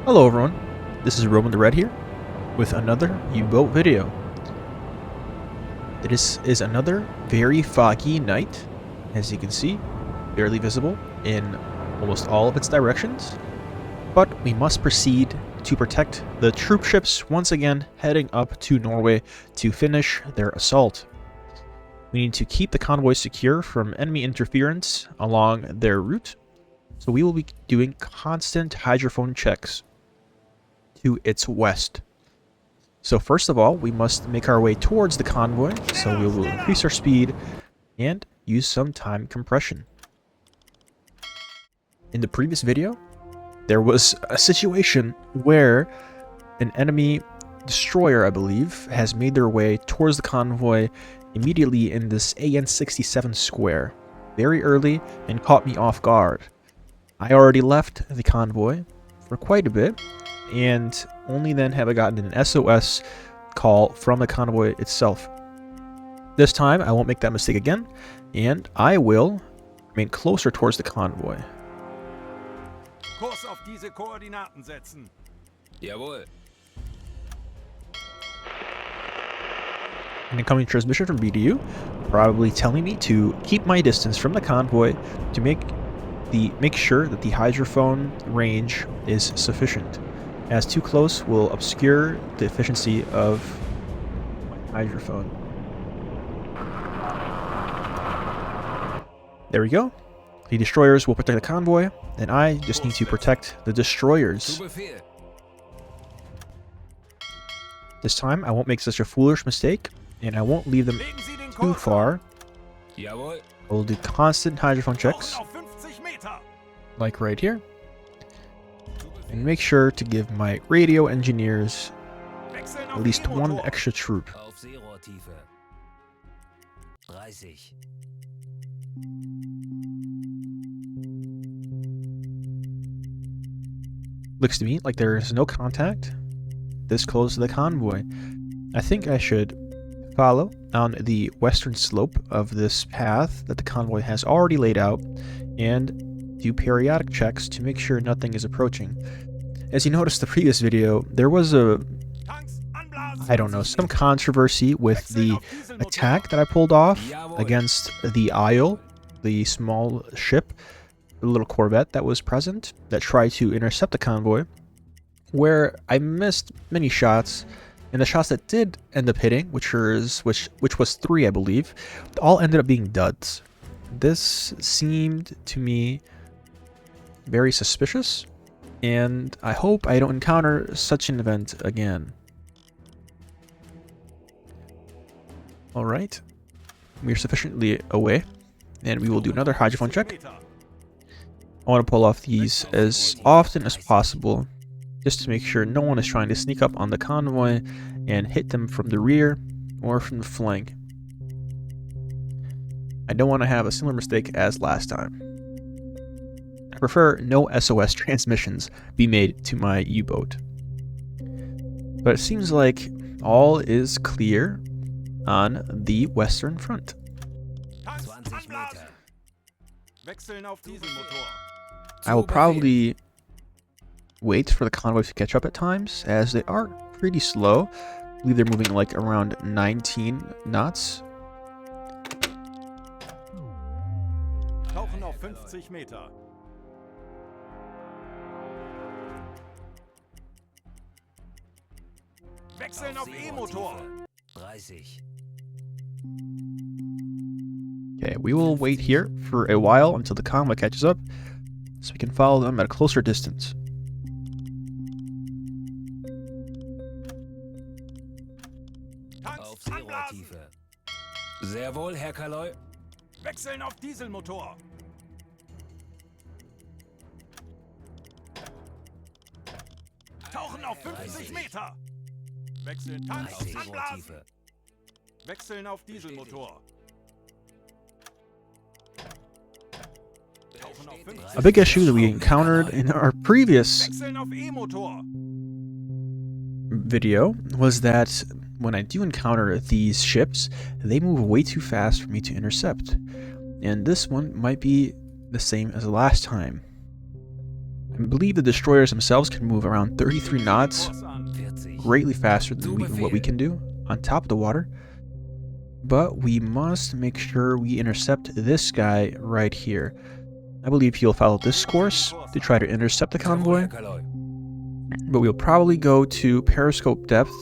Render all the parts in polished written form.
Hello everyone, this is Roman the Red here with another U-boat video. This is another very foggy night, as you can see, barely visible in almost all of its directions, but we must proceed to protect the troop ships once again heading up to Norway to finish their assault. We need to keep the convoy secure from enemy interference along their route, so we will be doing constant hydrophone checks to its west. So first of all, we must make our way towards the convoy, so we will increase our speed and use some time compression. In the previous video, there was a situation where an enemy destroyer, I believe, has made their way towards the convoy immediately in this AN-67 square, very early, and caught me off guard. I already left the convoy for quite a bit, and only then have I gotten an SOS call from the convoy itself. This time, I won't make that mistake again, and I will remain closer towards the convoy. Kurs auf diese Koordinaten setzen. Jawohl. An incoming transmission from BDU, probably telling me to keep my distance from the convoy to make sure that the hydrophone range is sufficient, as too close will obscure the efficiency of my hydrophone. There we go. The destroyers will protect the convoy, and I just need to protect the destroyers. This time, I won't make such a foolish mistake, and I won't leave them too far. Jawohl. I will do constant hydrophone checks, like right here, and make sure to give my radio engineers at least one extra troop. Auf Seerohrtiefe. 30. Looks to me like there is no contact this close to the convoy. I think I should follow on the western slope of this path that the convoy has already laid out and do periodic checks to make sure nothing is approaching. As you noticed the previous video, there was some controversy with the attack that I pulled off against the Isle, the small ship, the little corvette that was present that tried to intercept the convoy, where I missed many shots, and the shots that did end up hitting, which was 3, I believe, all ended up being duds. This seemed to me very suspicious, and I hope I don't encounter such an event again. Alright, we are sufficiently away, and we will do another hydrophone check. I want to pull off these as often as possible, just to make sure no one is trying to sneak up on the convoy and hit them from the rear or from the flank. I don't want to have a similar mistake as last time. I prefer no SOS transmissions be made to my U-boat. But it seems like all is clear on the western front. 20 Meter. Wechseln auf Dieselmotor. I will probably wait for the convoy to catch up at times, as they are pretty slow. I believe they're moving like around 19 knots. Tauchen auf 50 Meter. Wechseln auf E-Motor. 30. Okay, we will wait here for a while until the convoy catches up, so we can follow them at a closer distance. Auf Seerohrtiefe. Sehr wohl, Herr Kaloi. Wechseln auf Dieselmotor. Tauchen auf 50 Meter. Wechseln Tanks Auf anblasen. Seerohrtiefe. Wechseln auf Dieselmotor. Tauchen auf 50 A big issue that we encountered in our previous Wechseln auf E-Motor. video was that when I do encounter these ships, they move way too fast for me to intercept. And this one might be the same as the last time. I I believe the destroyers themselves can move around 33 knots, Kurs an. 40. greatly faster than what we can do on top of the water. But we must make sure we intercept this guy right here. I believe he'll follow this course to try to intercept the Sehr wohl, convoy, Herr Kaloi. but we'll probably go to periscope depth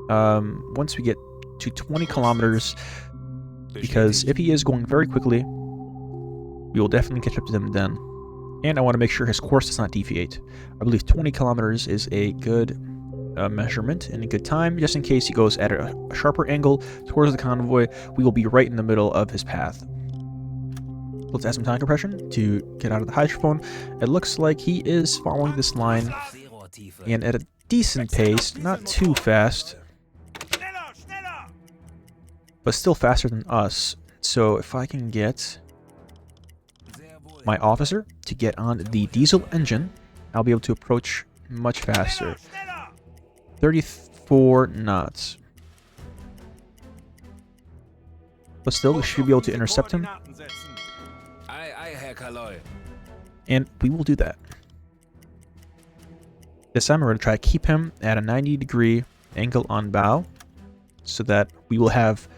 once we get to 20 kilometers, because if he is going very quickly, we will definitely catch up to them then. And I want to make sure his course does not deviate. I believe 20 kilometers is a good measurement and a good time, just in case he goes at a sharper angle towards the convoy. We will be right in the middle of his path. Let's add some time compression to get out of the hydrophone. It looks like he is following this line Seerohrtiefe. and at a decent pace, not too fast, Schneller, schneller! but still faster than us. So if I can get Sehr wohl, my officer to get on the diesel engine, I'll be able to approach much faster. Schneller! 34 knots. But still, we should be able to intercept him, Koordinaten setzen. Ei, ei, Herr Kaloi. and we will do that. This time we're going to try to keep him at a 90-degree angle on bow, so that we will have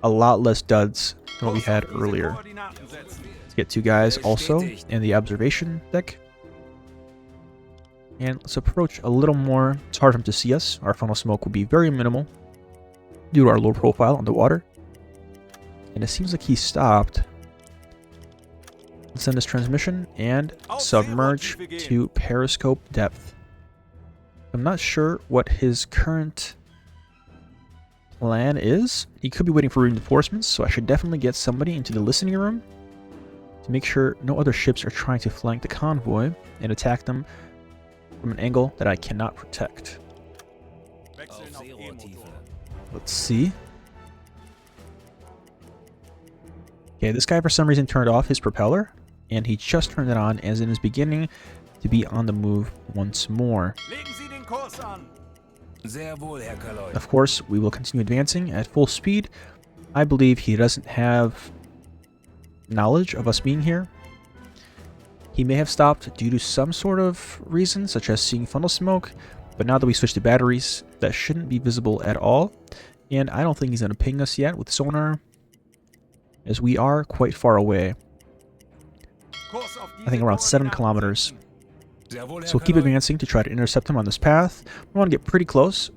a lot less duds than what we had Diese earlier. Koordinaten setzen. Let's get two guys also in the observation deck. And let's approach a little more. It's hard for him to see us. Our funnel smoke will be very minimal due to our low profile on the water. And it seems like he stopped. Let's send this transmission and submerge to periscope depth. I'm not sure what his current plan is. He could be waiting for reinforcements, so I should definitely get somebody into the listening room to make sure no other ships are trying to flank the convoy and attack them from an angle that I cannot protect. Wechseln Auf auf Seerohrtiefe. E-Motor. Let's see. Okay, this guy for some reason turned off his propeller, and he just turned it on as it is beginning to be on the move once more. Legen Sie den Kurs an. Sehr wohl, Herr Kaloi. Of course, we will continue advancing at full speed. I believe he doesn't have knowledge of us being here. He may have stopped due to some sort of reason, such as seeing funnel smoke, but now that we switched to batteries, that shouldn't be visible at all. And I don't think he's going to ping us yet with sonar, as we are quite far away. Kurs auf I think diese around 7 Koordinaten kilometers. setzen. Sehr wohl, Herr So we'll keep Kaloi. advancing to try to intercept him on this path. We want to get pretty close.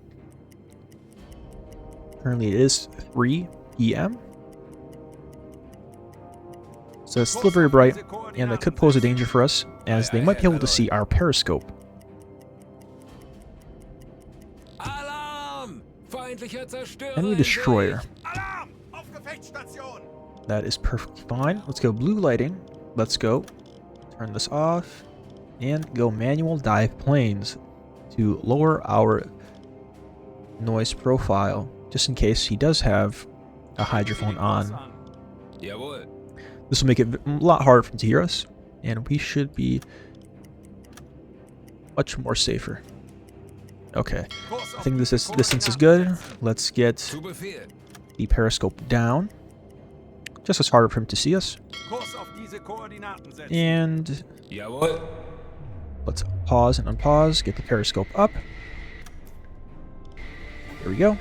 Currently it is 3 p.m. So it's still very bright, and that could pose a danger for us, as they might be able to see our periscope. Alarm! Feindlicher Zerstörer. Enemy in destroyer. Sicht. Alarm! Auf Gefechtsstation! That is perfectly fine. Let's go blue lighting. Let's go. Turn this off. And go manual dive planes to lower our noise profile, just in case he does have a hydrophone on. Jawohl. This will make it a lot harder for him to hear us, and we should be much more safer. Okay, I think this distance is good. Let's get Zu Befehl. the periscope down, just so it's harder for him to see us. Kurs auf diese Koordinaten setzen. And Jawohl. let's pause and unpause, get the periscope up. There we go.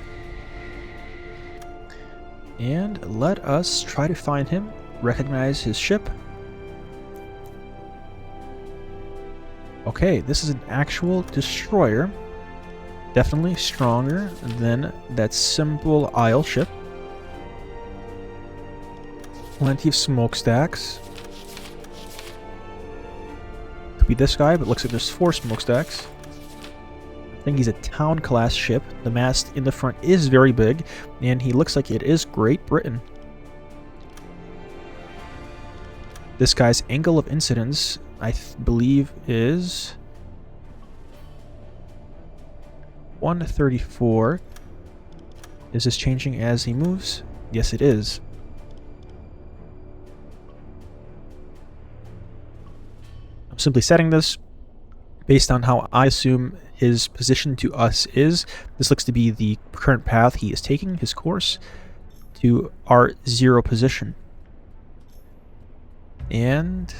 And let us try to find him, recognize his ship. Okay, this is an actual destroyer. Definitely stronger than that simple isle ship. Plenty of smokestacks. Could be this guy, but looks like there's 4 smokestacks. I think he's a town class ship. The mast in the front is very big, and he looks like it is Great Britain. This guy's angle of incidence, I believe, is 134. Is this changing as he moves? Yes, it is. I'm simply setting this based on how I assume his position to us is. This looks to be the current path he is taking, his course, to our 0 position. And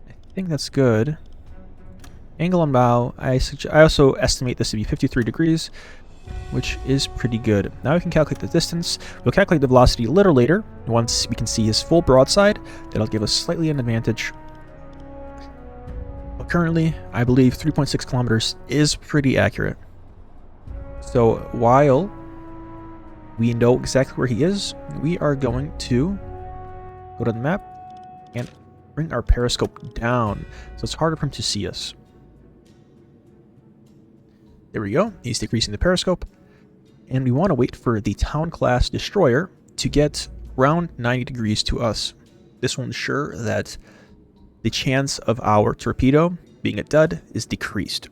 I I think that's good. Angle on bow, I also estimate this to be 53 degrees, which is pretty good. Now we can calculate the distance. We'll calculate the velocity a little later. Once we can see his full broadside, that'll give us slightly an advantage. But currently, I believe 3.6 kilometers is pretty accurate. So while we know exactly where he is, we are going to go to the map and bring our periscope down so it's harder for him to see us. There we go. He's decreasing the periscope. And we want to wait for the town-class destroyer to get around 90 degrees to us. This will ensure that the chance of our torpedo being a dud is decreased,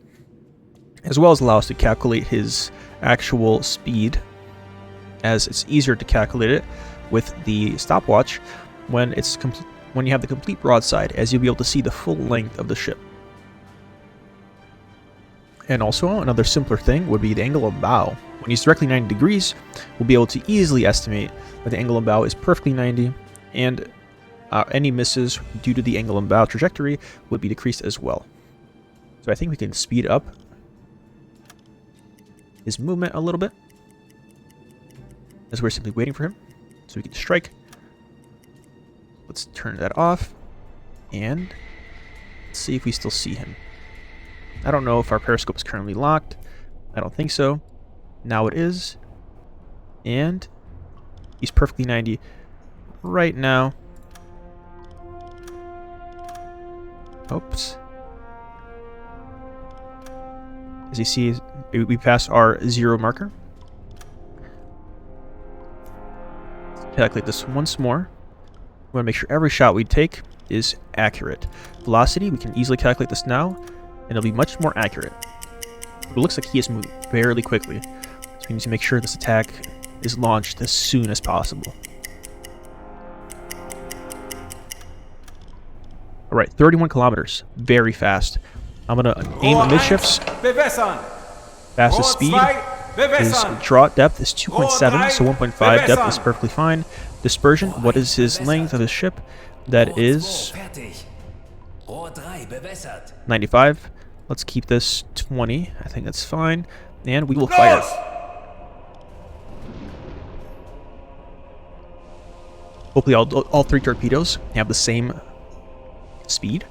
as well as allow us to calculate his actual speed, as it's easier to calculate it with the stopwatch when you have the complete broadside, as you'll be able to see the full length of the ship. And also, another simpler thing would be the angle of bow. When he's directly 90 degrees, we'll be able to easily estimate that the angle of bow is perfectly 90, and any misses due to the angle of bow trajectory would be decreased as well. So I think we can speed up his movement a little bit, as we're simply waiting for him so we can strike. Let's turn that off, and let's see if we still see him. I don't know if our periscope is currently locked. I don't think so. Now it is. And he's perfectly 90 right now. Oops. As you see, we passed our 0 marker. Let's calculate this once more. We want to make sure every shot we take is accurate. Velocity, we can easily calculate this now, and it'll be much more accurate. It looks like he is moving fairly quickly, so we need to make sure this attack is launched as soon as possible. Alright, 31 kilometers. Very fast. I'm going to aim amidships. Fastest speed. His draw depth is 2.7, so 1.5 depth is perfectly fine. Dispersion, what is his length of his ship? That is 95. Let's keep this 20. I think that's fine. And we will fire. Hopefully all 3 torpedoes have the same speed.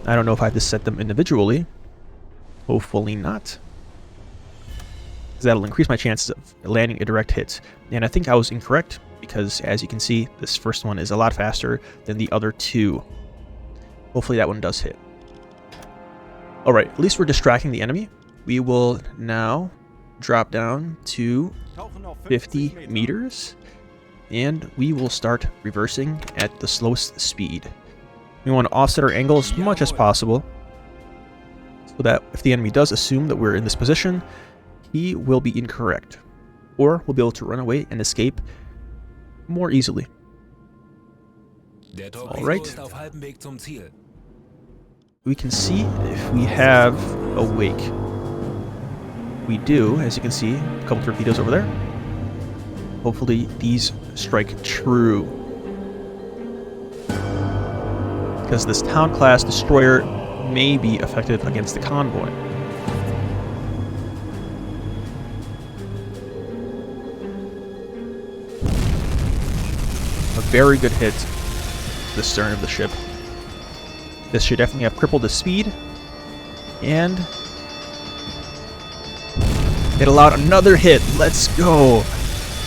I don't know if I have to set them individually. Hopefully not. Because that'll increase my chances of landing a direct hit. And I think I was incorrect, because as you can see, this first one is a lot faster than the other 2. Hopefully that one does hit. Alright, at least we're distracting the enemy. We will now drop down to 50 meters, and we will start reversing at the slowest speed. We want to offset our angle as much as possible, so that if the enemy does assume that we're in this position, he will be incorrect, or we'll be able to run away and escape more easily. Alright. We can see if we have a wake. We do, as you can see, a couple torpedoes over there. Hopefully these strike true, because this town-class destroyer may be effective against the convoy. A very good hit to the stern of the ship. This should definitely have crippled the speed, and it allowed another hit. Let's go!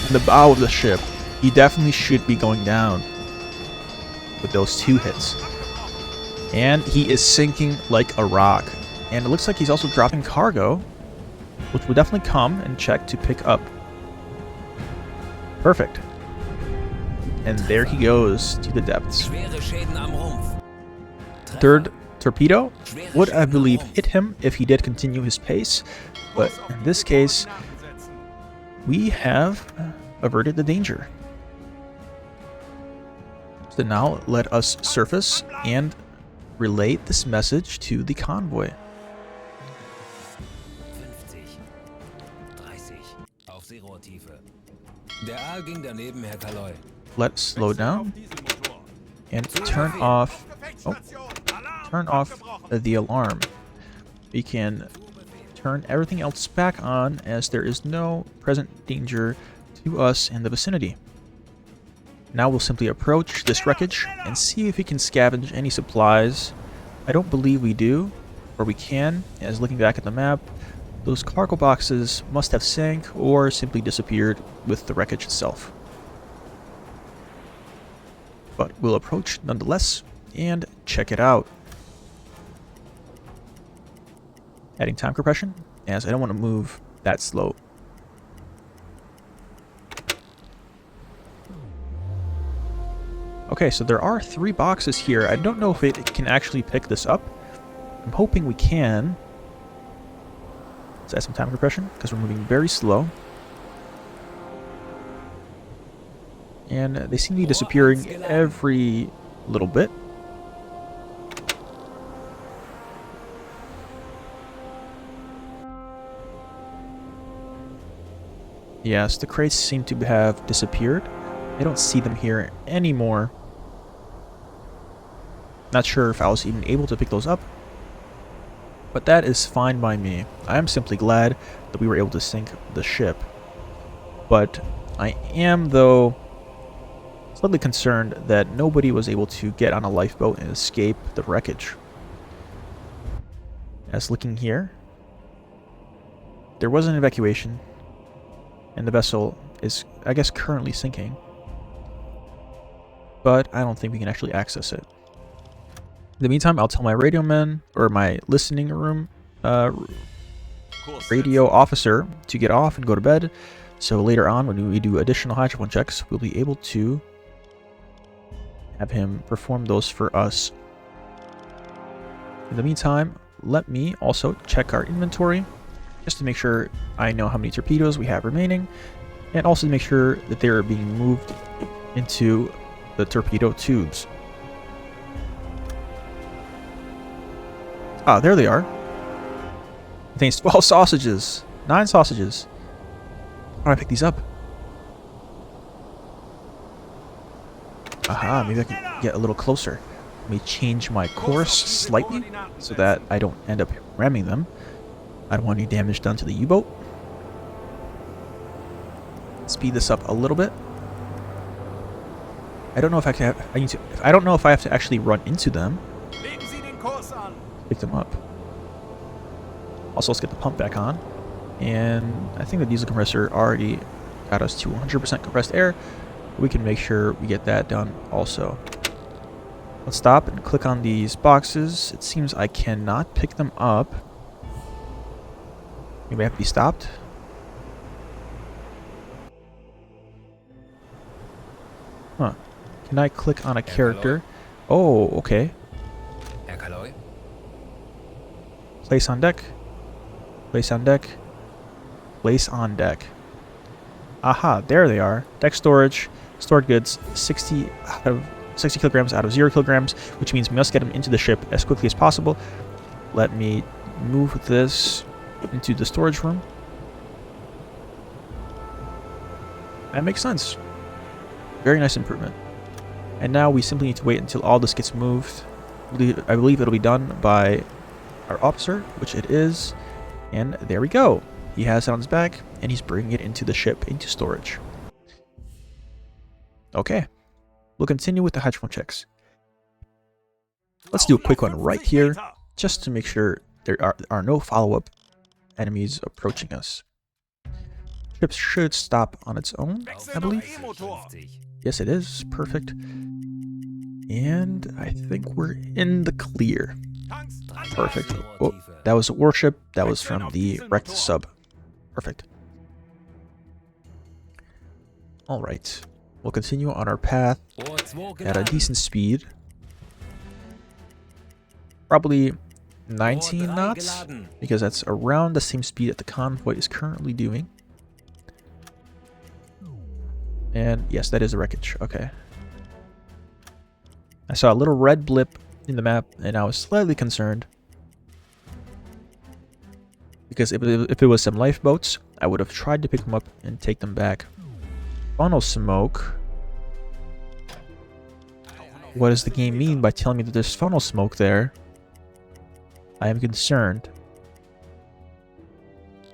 In the bow of the ship. He definitely should be going down with those 2 hits. And he is sinking like a rock. And it looks like he's also dropping cargo, which will definitely come and check to pick up. Perfect. And there he goes to the depths. Third torpedo would, I believe, hit him if he did continue his pace, but in this case, we have averted the danger. So now let us surface and relay this message to the convoy. Let's slow down and turn off. Oh, turn off the alarm. We can turn everything else back on as there is no present danger to us in the vicinity. Now we'll simply approach this wreckage and see if we can scavenge any supplies. I don't believe we do, or we can, as looking back at the map, those cargo boxes must have sank or simply disappeared with the wreckage itself. But we'll approach nonetheless and check it out. Adding time compression, as I don't want to move that slow. Okay, so there are 3 boxes here. I don't know if it can actually pick this up. I'm hoping we can. Let's add some time compression, because we're moving very slow. And they seem to be disappearing every little bit. Yes, the crates seem to have disappeared. I don't see them here anymore. Not sure if I was even able to pick those up, but that is fine by me. I am simply glad that we were able to sink the ship. But I am, though, slightly concerned that nobody was able to get on a lifeboat and escape the wreckage. As looking here, there was an evacuation, and the vessel is, I guess, currently sinking. But I don't think we can actually access it. In the meantime, I'll tell my radio man, or my listening room radio officer, to get off and go to bed. So later on, when we do additional hydrophone checks, we'll be able to have him perform those for us. In the meantime, let me also check our inventory, just to make sure I know how many torpedoes we have remaining, and also to make sure that they are being moved into the torpedo tubes. Ah, there they are. Contains 12 sausages. 9 sausages. How do I pick these up? Aha, maybe I can get a little closer. Let me change my course slightly so that I don't end up ramming them. I don't want any damage done to the U-boat. Speed this up a little bit. I don't know if I can have, I don't know if I have to actually run into them. Pick them up. Also, let's get the pump back on. And I think the diesel compressor already got us to 100% compressed air. We can make sure we get that done also. Let's stop and click on these boxes. It seems I cannot pick them up. Maybe I have to be stopped. Huh. Can I click on a character? Oh, okay. Place on deck. Place on deck. Place on deck. Aha, there they are. Deck storage. Stored goods. 60 kilograms out of 0 kilograms, which means we must get them into the ship as quickly as possible. Let me move this into the storage room. That makes sense. Very nice improvement. And now we simply need to wait until all this gets moved. I believe it'll be done by our officer, which it is. And there we go. He has it on his back, and he's bringing it into the ship, into storage. Okay. We'll continue with the hydrophone checks. Let's do a quick one right here, just to make sure there are no follow-up enemies approaching us. Ship should stop on its own, I believe. Yes, it is. Perfect. And I think we're in the clear. Perfect. Oh, that was a warship. That was from the wrecked sub. Perfect. Alright. We'll continue on our path at a decent speed. Probably 19 knots, because that's around the same speed that the Convoy is currently doing. And yes, that is a wreckage. Okay. I saw a little red blip in the map, and I was slightly concerned. Because if it was some lifeboats, I would have tried to pick them up and take them back. Funnel smoke. What does the game mean by telling me that there's funnel smoke there? I am concerned.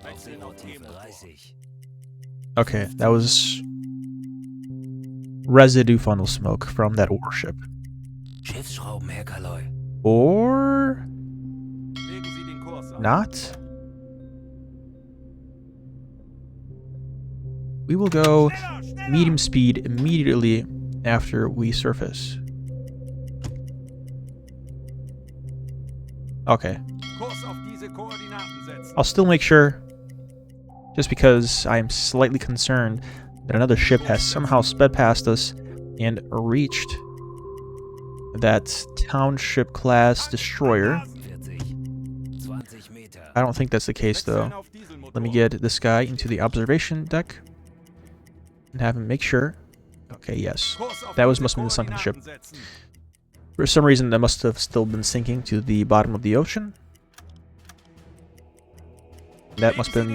Wechseln auf Seerohrtiefe E-Motor. 30. Okay, that was residue funnel smoke from that warship. Schiffsschrauben, Herr Kaloi. Or Legen Sie den Kurs an. not? We will go Schneller, schneller! medium speed immediately after we surface. Okay, Kurs auf diese Koordinaten setzen. I'll still make sure, just because I am slightly concerned that another ship has somehow sped past us and reached that township class destroyer. 40. 20 Meter. I don't think that's the case though. Wechseln auf Dieselmotor. Let me get this guy into the observation deck and have him make sure. Okay, yes. Kurs auf That was diese must have been the sunken ship. Koordinaten setzen. For some reason, that must have still been sinking to the bottom of the ocean. That must have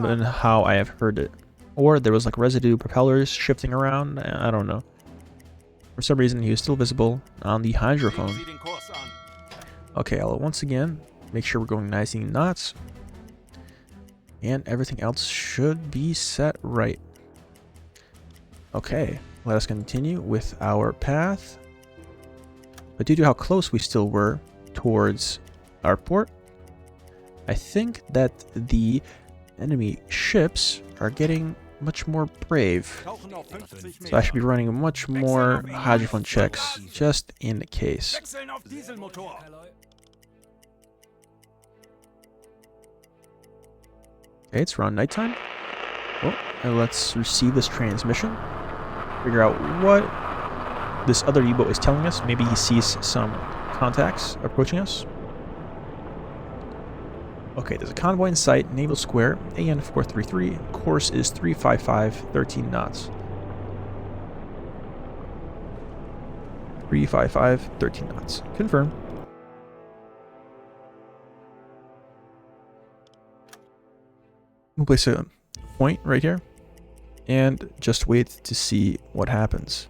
been how I have heard it. Or there was like residue propellers shifting around. I don't know. For some reason, he was still visible on the Legen hydrophone. Sie den Kurs an. Okay, I'll once again make sure we're going 19 knots. And everything else should be set right. Okay, let us continue with our path. But due to how close we still were towards our port, I think that the enemy ships are getting much more brave. Tauchen auf 50 So I Meter. should be running much more hydrophone checks, just in case. Wechseln auf Dieselmotor. Kaloi. Okay, it's around nighttime. Oh, and let's receive this transmission. Figure out what this other U-boat is telling us. Maybe he sees some contacts approaching us. Okay, there's a convoy in sight, Naval Square, AN 433. Course is 355, 13 knots. 355, 13 knots. Confirm. We'll place a point right here and just wait to see what happens.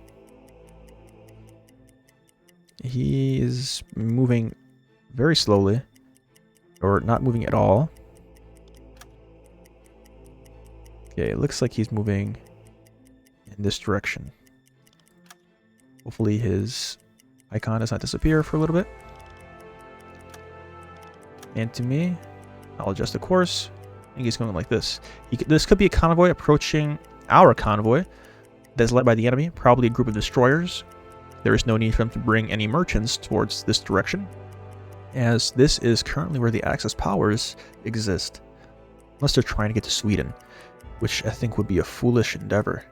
He is moving very slowly, or not moving at all. Okay, it looks like he's moving in this direction. Hopefully his icon does not disappear for a little bit. And to me, I'll adjust the course. I think he's going like this. This could be a convoy approaching our convoy that's led by the enemy, probably a group of destroyers. There is no need for them to bring any merchants towards this direction, as this is currently where the Axis powers exist. Unless they're trying to get to Sweden, which I think would be a foolish endeavor.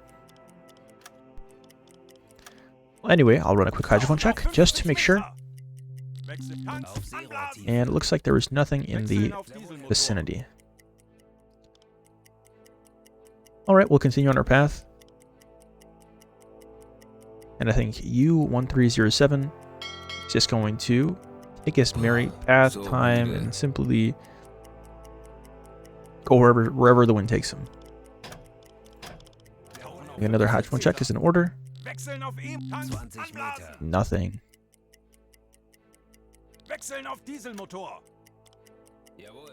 Well, anyway, I'll run a quick hydrophone check, just to make sure. Wechseln Tanks Auf anblasen. Seerohrtiefe. And it looks like there is nothing in the Wechseln auf Dieselmotor. vicinity. Alright, we'll continue on our path. And I think U1307 is just going to take his merry path time and simply go wherever the wind takes him. Tauchen auf Another 50 hydrophone check Meter. is in order. Wechseln auf Tanks 20 anblasen. Meter. Nothing. Wechseln auf Dieselmotor. Jawohl.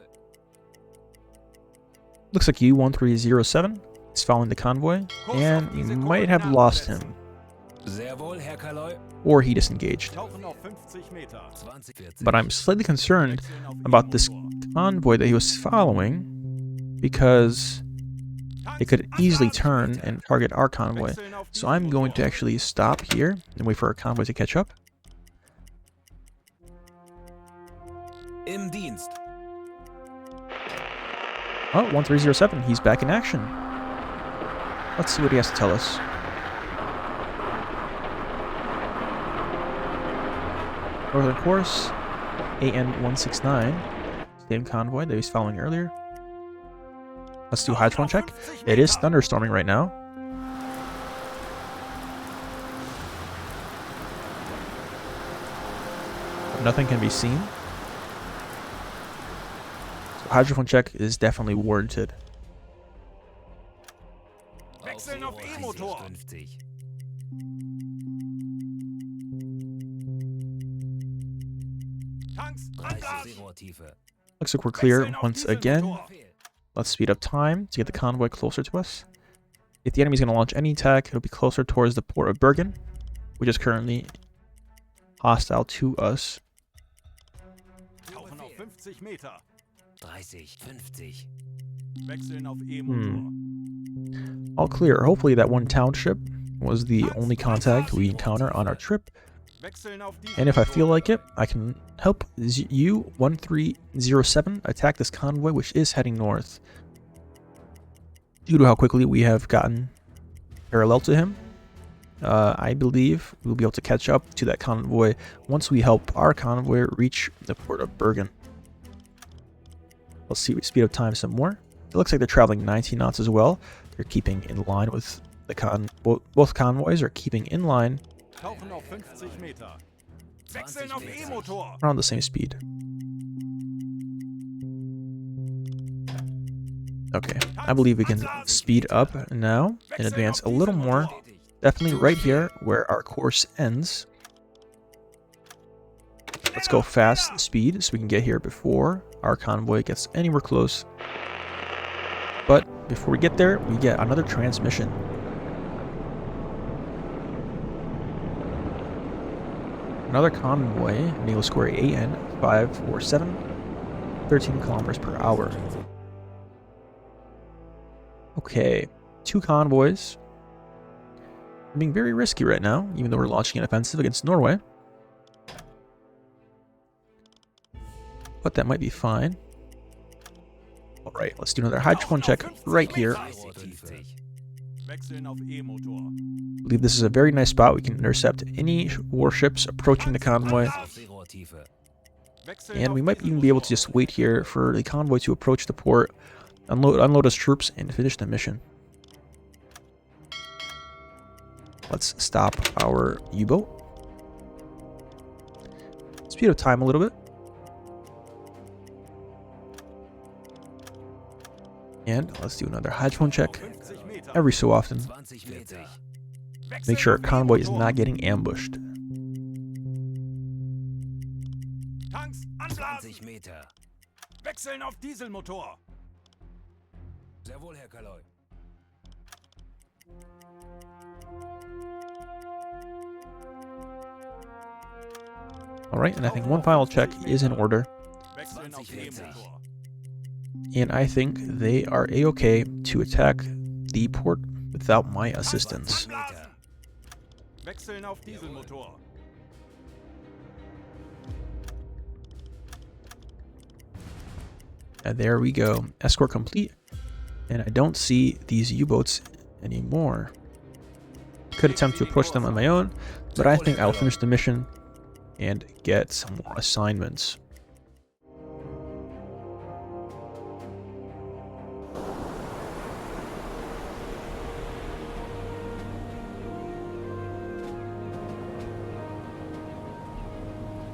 Looks like U1307 is following the convoy, and we might have lost him, Sehr wohl, Herr Kaloi. or he disengaged. Tauchen auf 50 Meter. 20, 40. But I'm slightly concerned Wechseln auf about this E-Motor. convoy that he was following, because it could easily turn and target our convoy. Wechseln auf So I'm going to Dieselmotor. actually stop here and wait for our convoy to catch up. Im Dienst. Oh, 1307, he's back in action. Let's see what he has to tell us. Northern course, AN 169, same convoy that he was following earlier. Let's do a hydrophone check. It is thunderstorming right now. Nothing can be seen. So hydrophone check is definitely warranted. Wechseln auf Seerohrtiefe E-Motor. 50. Tanks, 30 Angriff! Seerohrtiefe. Looks like we're clear Wechseln auf once again. Dieselmotor. Let's speed up time to get the convoy closer to us. If the enemy's going to launch any attack, it'll be closer towards the port of Bergen, which is currently hostile to us. Tauchen auf 50 Meter. 30, 50. Wechseln auf E-Motor. All clear. Hopefully that one township was the only contact we encounter on our trip. Wechseln auf And if I feel Dieselmotor. like it, I can help U-1307 attack this convoy, which is heading north. Due to how quickly we have gotten parallel to him, I believe we'll be able to catch up to that convoy once we help our convoy reach the port of Bergen. Let's see, we speed up time some more. It looks like they're traveling 19 knots as well. They're keeping in line with the both convoys are keeping in line Tauchen auf 50 Meter. Wechseln auf E-Motor. around the same speed. Okay, I believe we can speed up now and advance a little more. Definitely right here where our course ends. Let's go fast speed so we can get here before our convoy gets anywhere close. But before we get there, we get another transmission. Another convoy, Naval Square AN 547, 13 kilometers per hour. Okay, 2 convoys. Being very risky right now, even though we're launching an offensive against Norway. But that might be fine. Alright, let's do another hydrophone check right here. Seerohrtiefe. Wechseln auf E-Motor. I believe this is a very nice spot. We can intercept any warships approaching the convoy. Auf Seerohrtiefe. Wechseln And auf we might even be able to just wait here for the convoy to approach the port, unload his troops, and finish the mission. Let's stop our U-boat. Speed up time a little bit. And let's do another hydrophone check 50 Meter. every so often. 20 Meter. Wechseln Make sure our auf convoy is E-Motor. not getting ambushed. Tanks, anblasen. 20 Meter. Wechseln auf Dieselmotor. Sehr wohl, Herr Kaloy. Alright, and I think one final check is in order. Wechseln auf 20 Meter. E-Motor. And I think they are a-okay to attack the port without my assistance. Anblasen. Wechseln auf Dieselmotor. And there we go. Escort complete. And I don't see these U-boats anymore. Could attempt to approach them on my own, but I think I'll finish the mission and get some more assignments.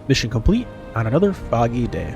Mission complete on another foggy day.